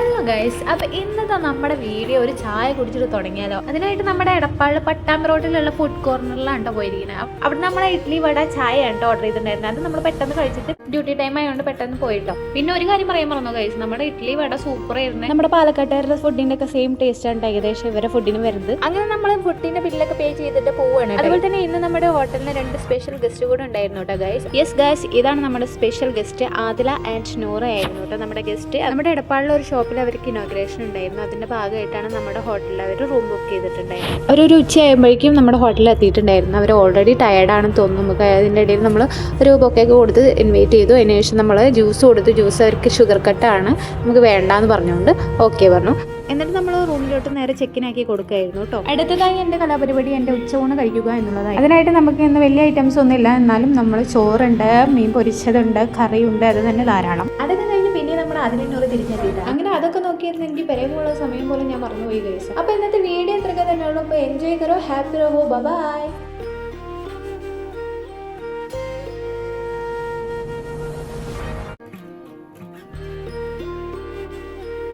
Hello guys, അപ്പോൾ ഇന്നത്തെ നമ്മുടെ വീഡിയോ ഒരു ചായ കുടിച്ചിട്ട് തുടങ്ങിയാലോ. അതിനായിട്ട് നമ്മുടെ എടപ്പാളിൽ പട്ടാമ്പി റോഡിലുള്ള ഫുഡ് കോർണറിലാണ് പോയിരിക്കുന്നത്. അവിടെ നമ്മളെ ഇഡ്ഡലി വട ചായ ആണ് ഓർഡർ ചെയ്തിട്ടുണ്ടായിരുന്നത്. അത് നമ്മൾ പെട്ടെന്ന് കഴിച്ചിട്ട് ഡ്യൂട്ടി ടൈം ആയതുകൊണ്ട് പെട്ടെന്ന് പോയിട്ടോ. പിന്നെ ഒരു കാര്യം പറയാൻ പറഞ്ഞു ഗൈസ്, നമ്മുടെ ഇഡ്ഡലി വട സൂപ്പർ ആയിരുന്നു. നമ്മുടെ പാലക്കാട്ടുകാരുടെ ഫുഡിന്റെ ഒക്കെ സെയിം ടേസ്റ്റ് ആണ് ഏകദേശം ഇവരെ ഫുഡിന് വരുന്നത്. അങ്ങനെ നമ്മൾ ഫുഡിന്റെ ബില്ലൊക്കെ പേ ചെയ്തിട്ട് പോവാണ്. അതുപോലെ തന്നെ ഇന്ന് നമ്മുടെ ഹോട്ടലിന് 2 സ്പെഷ്യൽ ഗസ്റ്റ് കൂടെ ഉണ്ടായിരുന്നു കേട്ടോ ഗൈസ്. യെസ് ഗൈസ്, ഇതാണ് നമ്മുടെ special guest Adila and Noora ആയിരുന്നു കേട്ടോ നമ്മുടെ ഗസ്റ്റ്. നമ്മുടെ എടപ്പാളിലെ ഒരു ഷോപ്പിൽ അവർക്ക് ഇനോഗ്രേഷൻ ഉണ്ടായിരുന്നു. അതിന്റെ ഭാഗമായിട്ടാണ് നമ്മുടെ ഹോട്ടലിൽ അവർ റൂം ബുക്ക് ചെയ്തിട്ടുണ്ടായിരുന്നു. ഒരു ഉച്ചയാകുമ്പോഴേക്കും നമ്മുടെ ഹോട്ടലിൽ എത്തിയിട്ടുണ്ടായിരുന്നു. അവർ ഓൾറെഡി ടയർഡാണെന്ന് തോന്നുന്നു. നമുക്ക് അതിൻ്റെ ഇടയിൽ നമ്മൾ ഒരു ബൊക്കെയൊക്കെ കൊടുത്ത് ഇൻവൈറ്റ് ചെയ്തു. അതിന് ശേഷം നമ്മൾ ജ്യൂസ് കൊടുത്തു. ജ്യൂസ് അവർക്ക് ഷുഗർ കട്ടാണ്, നമുക്ക് വേണ്ടാന്ന് പറഞ്ഞുകൊണ്ട് ഓക്കെ പറഞ്ഞു. എന്നിട്ട് നമ്മൾ റൂമിലോട്ട് നേരെ ചെക്കിനാക്കി കൊടുക്കുകയായിരുന്നു കേട്ടോ. അടുത്തതായി എൻ്റെ കലാപരിപാടി എൻ്റെ ഉച്ചയൂണ് കഴിക്കുക എന്നുള്ളതായി. അതിനായിട്ട് നമുക്ക് ഇന്ന് വലിയ ഐറ്റംസ് ഒന്നും ഇല്ല, എന്നാലും നമ്മൾ ചോറുണ്ട്, മീൻ പൊരിച്ചതുണ്ട്, കറിയുണ്ട്, അത് തന്നെ ധാരാളം. അതൊക്കെ കഴിഞ്ഞ് പിന്നെ നമ്മൾ അതിനോട് തിരിഞ്ഞെത്തിയിട്ട് അങ്ങനെ അതൊക്കെ നോക്കിയിരുന്ന എനിക്ക് പെരയുമുള്ള സമയം പോലും ഞാൻ മറന്നുപോയി ഗൈസ്. അപ്പോൾ ഇന്നത്തെ വീഡിയോ ഇത്രയൊക്കെ തന്നെയുള്ളൂ. അപ്പോൾ എൻജോയ് കറോ, ഹാപ്പി റഹോ, ബൈ.